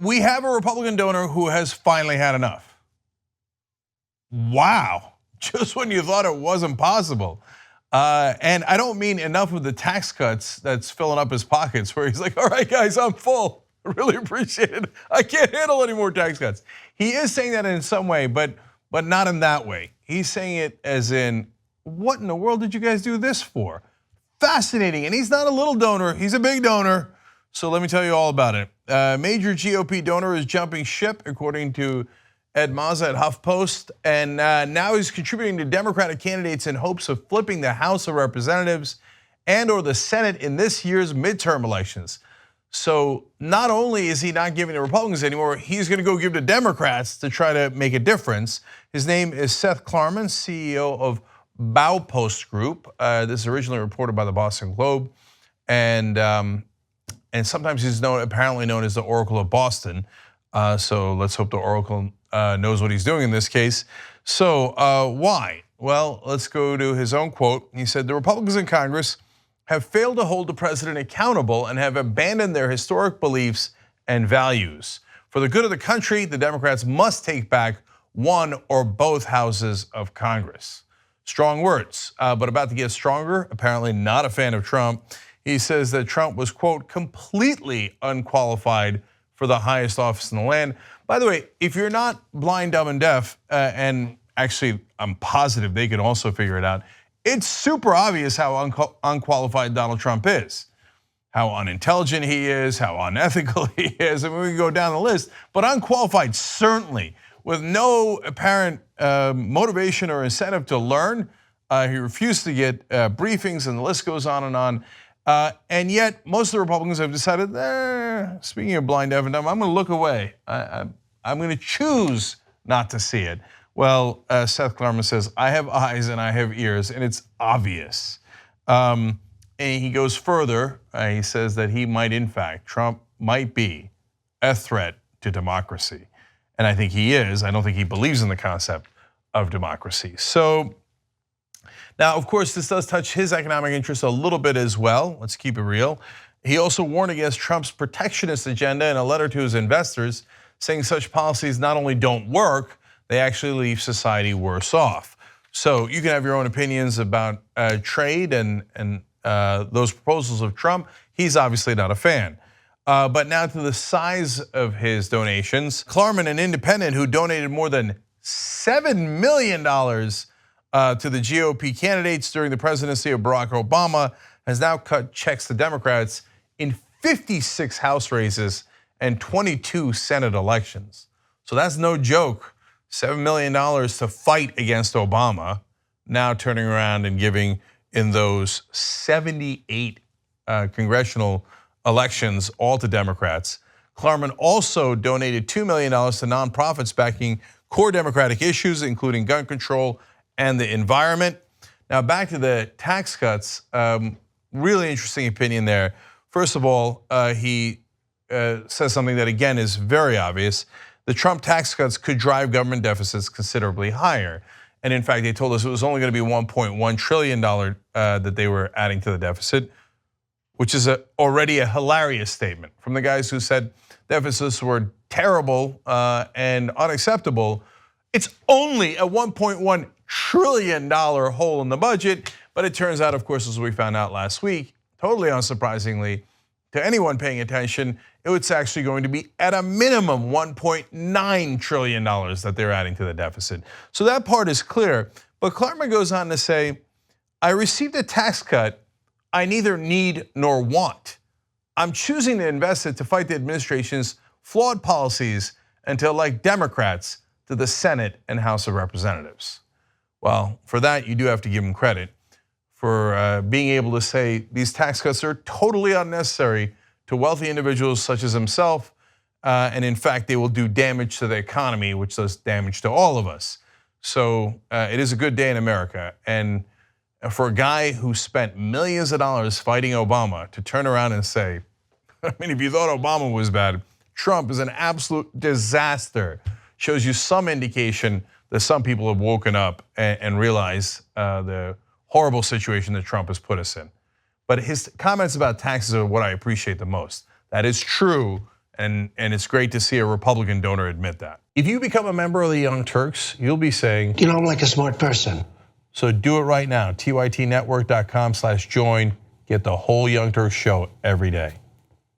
We have a Republican donor who has finally had enough. Wow, just when you thought it wasn't possible. And I don't mean enough of the tax cuts that's filling up his pockets where he's like, all right guys, I'm full. I really appreciate it. I can't handle any more tax cuts. He is saying that in some way, but not in that way. He's saying it as in, what in the world did you guys do this for? Fascinating, and he's not a little donor, he's a big donor. So let me tell you all about it. Major GOP donor is jumping ship, according to Ed Mazza at HuffPost, and now he's contributing to Democratic candidates in hopes of flipping the House of Representatives and or the Senate in this year's midterm elections. So not only is he not giving to Republicans anymore, he's going to go give to Democrats to try to make a difference. His name is Seth Klarman, CEO of Baupost Group. This is originally reported by the Boston Globe, and sometimes he's apparently known as the Oracle of Boston. So let's hope the Oracle knows what he's doing in this case. So why? Well, let's go to his own quote. He said, the Republicans in Congress have failed to hold the president accountable and have abandoned their historic beliefs and values. For the good of the country, the Democrats must take back one or both houses of Congress. Strong words, but about to get stronger. Apparently not a fan of Trump. He says that Trump was, quote, completely unqualified for the highest office in the land. By the way, if you're not blind, dumb, and deaf, and actually I'm positive they can also figure it out, it's super obvious how unqualified Donald Trump is, how unintelligent he is, how unethical he is. I mean, we can go down the list, but unqualified certainly, with no apparent motivation or incentive to learn. He refused to get briefings, and the list goes on and on. And yet, most of the Republicans have decided, speaking of blind, deaf, and dumb, I'm going to look away. I'm going to choose not to see it. Well, Seth Klarman says, I have eyes and I have ears, and it's obvious. And he goes further. He says that he might, in fact, Trump might be a threat to democracy. And I think he is. I don't think he believes in the concept of democracy. So now, of course, this does touch his economic interests a little bit as well. Let's keep it real. He also warned against Trump's protectionist agenda in a letter to his investors, saying such policies not only don't work, they actually leave society worse off. So you can have your own opinions about trade and those proposals of Trump. He's obviously not a fan. But now to the size of his donations. Klarman, an independent who donated more than $7 million to the GOP candidates during the presidency of Barack Obama, has now cut checks to Democrats in 56 House races and 22 Senate elections. So that's no joke. $7 million to fight against Obama, now turning around and giving in those 78 congressional elections, all to Democrats. Klarman also donated $2 million to nonprofits backing core Democratic issues, including gun control and the environment. Now back to the tax cuts, really interesting opinion there. First of all, he says something that again is very obvious. The Trump tax cuts could drive government deficits considerably higher. And in fact, they told us it was only going to be $1.1 trillion that they were adding to the deficit, which is already a hilarious statement from the guys who said deficits were terrible and unacceptable. It's only a $1.1 trillion hole in the budget, but it turns out, of course, as we found out last week, totally unsurprisingly to anyone paying attention, it's actually going to be at a minimum $1.9 trillion that they're adding to the deficit. So that part is clear, but Klarman goes on to say, I received a tax cut I neither need nor want. I'm choosing to invest it to fight the administration's flawed policies and to elect Democrats to the Senate and House of Representatives. Well, for that, you do have to give him credit for being able to say these tax cuts are totally unnecessary to wealthy individuals such as himself, and in fact, they will do damage to the economy, which does damage to all of us. So it is a good day in America, and for a guy who spent millions of dollars fighting Obama to turn around and say, I mean, if you thought Obama was bad, Trump is an absolute disaster, shows you some indication that some people have woken up and realized the horrible situation that Trump has put us in. But his comments about taxes are what I appreciate the most. That is true, And it's great to see a Republican donor admit that. If you become a member of the Young Turks, you'll be saying, you know, I'm like a smart person. So do it right now, tytnetwork.com/join. Get the whole Young Turks show every day.